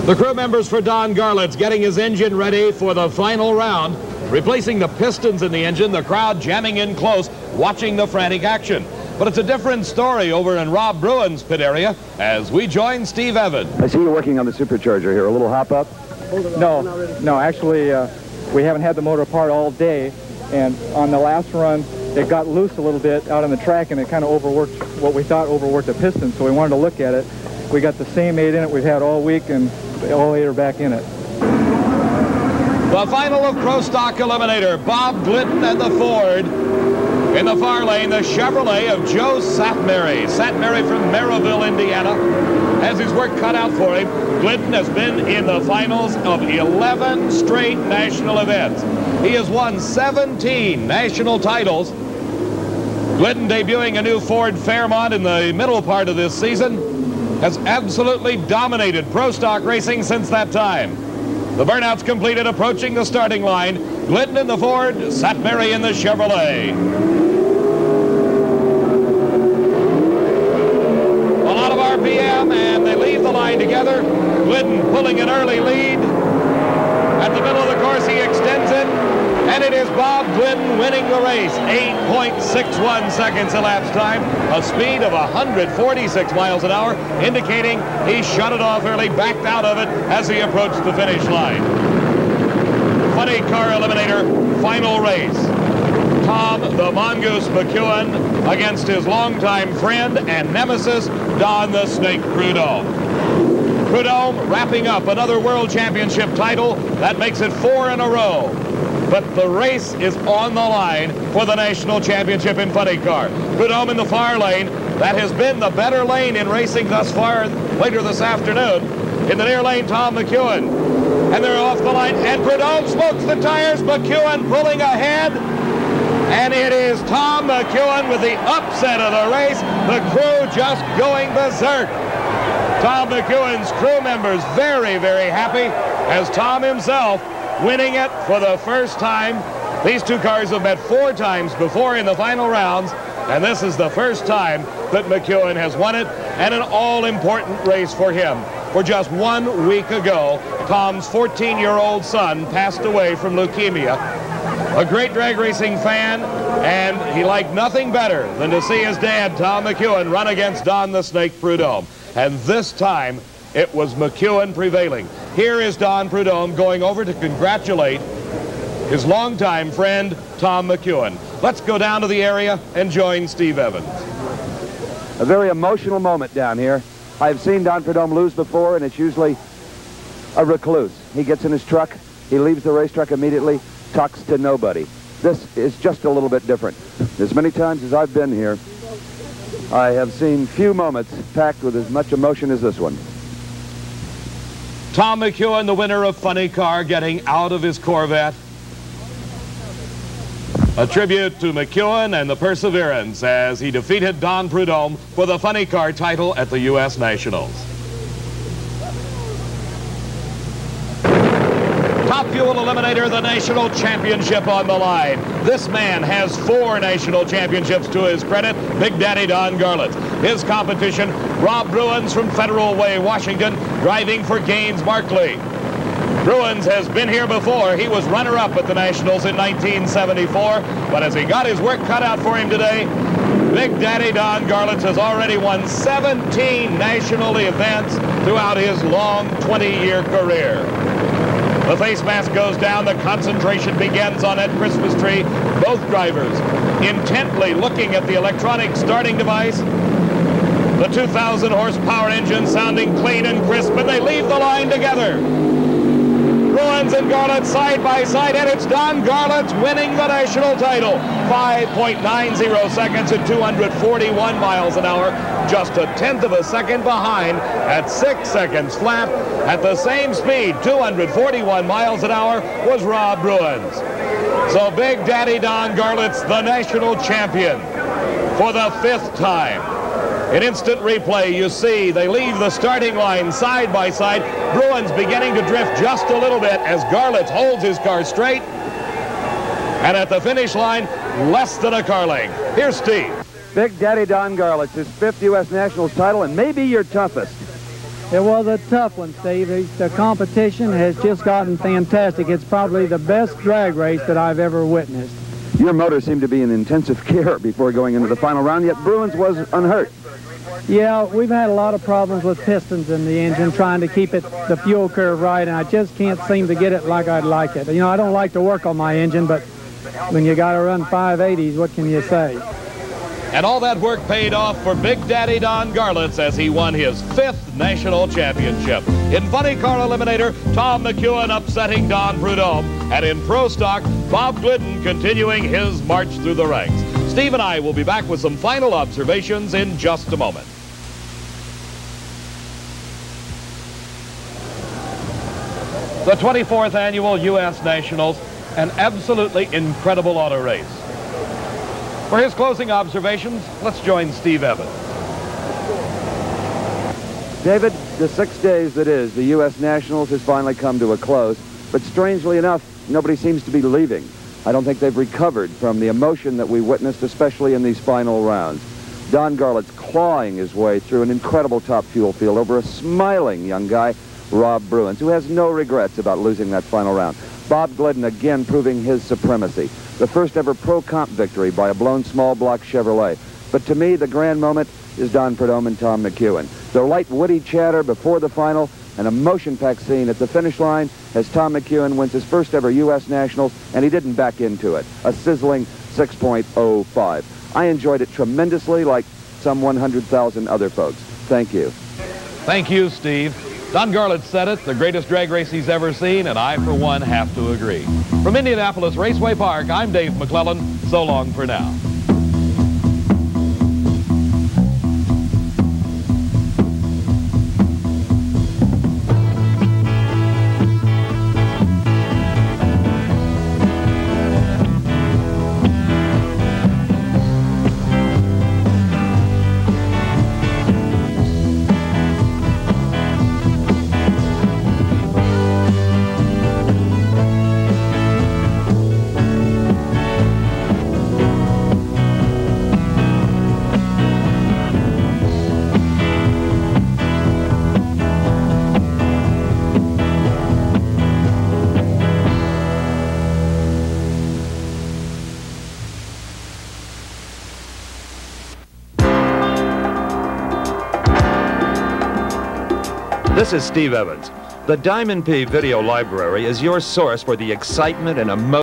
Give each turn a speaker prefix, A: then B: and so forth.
A: The crew members for Don Garlits getting his engine ready for the final round. Replacing the pistons in the engine, the crowd jamming in close, watching the frantic action. But it's a different story over in Rob Bruin's pit area as we join Steve Evans.
B: I see you working on the supercharger here. A little hop up?
C: No, actually, we haven't had the motor apart all day. And on the last run, it got loose a little bit out on the track, and it kind of overworked what we thought overworked the piston. So we wanted to look at it. We got the same 8 in it we've had all week, and all 8 are back in it.
A: The final of Pro Stock Eliminator, Bob Glidden and the Ford. In the far lane, the Chevrolet of Joe Satmary. Satmary from Maryville, Indiana, has his work cut out for him. Glidden has been in the finals of 11 straight national events. He has won 17 national titles. Glidden, debuting a new Ford Fairmont in the middle part of this season, has absolutely dominated Pro Stock racing since that time. The burnout's completed, approaching the starting line. Glidden in the Ford, Satmary in the Chevrolet. A lot of RPM, and they leave the line together. Glidden pulling an early lead. At the middle of the course, he extends it, and it is Bob Glidden winning the race. 8.61 seconds elapsed time, a speed of 146 miles an hour, indicating he shut it off early, backed out of it as he approached the finish line. Funny car eliminator, final race. Tom the Mongoose McEwen against his longtime friend and nemesis, Don the Snake Prudhomme. Prudhomme wrapping up another World Championship title. That makes it 4 in a row. But the race is on the line for the National Championship in funny car. Prudhomme in the far lane. That has been the better lane in racing thus far later this afternoon. In the near lane, Tom McEwen. And they're off the line, and Prudhomme smokes the tires. McEwen pulling ahead. And it is Tom McEwen with the upset of the race. The crew just going berserk. Tom McEwen's crew members very, very happy as Tom himself winning it for the first time. These two cars have met 4 times before in the final rounds, and this is the first time that McEwen has won it, and an all-important race for him. For just 1 week ago, Tom's 14-year-old son passed away from leukemia. A great drag racing fan, and he liked nothing better than to see his dad, Tom McEwen, run against Don the Snake Prudhomme. And this time, it was McEwen prevailing. Here is Don Prudhomme going over to congratulate his longtime friend, Tom McEwen. Let's go down to the area and join Steve Evans.
B: A very emotional moment down here. I've seen Don Prudhomme lose before, and it's usually a recluse. He gets in his truck, he leaves the racetrack immediately, talks to nobody. This is just a little bit different. As many times as I've been here, I have seen few moments packed with as much emotion as this one.
A: Tom McEwen, the winner of Funny Car, getting out of his Corvette. A tribute to McEwen and the Perseverance as he defeated Don Prudhomme for the Funny Car title at the U.S. Nationals. Top Fuel Eliminator, the national championship on the line. This man has 4 national championships to his credit, Big Daddy Don Garlits. His competition, Rob Bruins from Federal Way, Washington, driving for Gaines Markley. Bruins has been here before. He was runner-up at the Nationals in 1974, but as he got his work cut out for him today, Big Daddy Don Garlits has already won 17 national events throughout his long 20-year career. The face mask goes down, the concentration begins on that Christmas tree. Both drivers intently looking at the electronic starting device. The 2,000 horsepower engine sounding clean and crisp, and they leave the line together. Bruins and Garlits side by side, and it's Don Garlits winning the national title. 5.90 seconds at 241 miles an hour, just a 1/10 of a second behind at 6 seconds flat. At the same speed, 241 miles an hour, was Rob Bruins. So Big Daddy Don Garlits, the national champion for the 5th time. In instant replay, you see they leave the starting line side by side. Bruins beginning to drift just a little bit as Garlits holds his car straight. And at the finish line, less than a car length. Here's Steve.
B: Big Daddy Don Garlits, his 5th U.S. Nationals title, and maybe your toughest.
D: It was a tough one, Steve. The competition has just gotten fantastic. It's probably the best drag race that I've ever witnessed.
B: Your motor seemed to be in intensive care before going into the final round, yet Bruins was unhurt.
D: Yeah, we've had a lot of problems with pistons in the engine, trying to keep the fuel curve right, and I just can't seem to get it like I'd like it. You know, I don't like to work on my engine, but when you got to run 580s, what can you say?
A: And all that work paid off for Big Daddy Don Garlits as he won his 5th national championship. In funny car eliminator, Tom McEwen upsetting Don Prudhomme. And in pro stock, Bob Glidden continuing his march through the ranks. Steve and I will be back with some final observations in just a moment. The 24th annual U.S. Nationals, an absolutely incredible auto race. For his closing observations, let's join Steve Evans.
B: David, the 6 days that is, the U.S. Nationals has finally come to a close, but strangely enough, nobody seems to be leaving. I don't think they've recovered from the emotion that we witnessed, especially in these final rounds. Don Garlits clawing his way through an incredible top fuel field over a smiling young guy, Rob Bruins, who has no regrets about losing that final round. Bob Glidden again proving his supremacy. The first ever pro comp victory by a blown small block Chevrolet. But to me, the grand moment is Don Prudhomme and Tom McEwen. Their light, witty chatter before the final, an emotion-packed scene at the finish line as Tom McEwen wins his first ever U.S. Nationals, and he didn't back into it. A sizzling 6.05. I enjoyed it tremendously, like some 100,000 other folks. Thank you.
A: Thank you, Steve. Don Garlits said it, the greatest drag race he's ever seen, and I, for one, have to agree. From Indianapolis Raceway Park, I'm Dave McClelland. So long for now.
E: This is Steve Evans. The Diamond P Video Library is your source for the excitement and emotion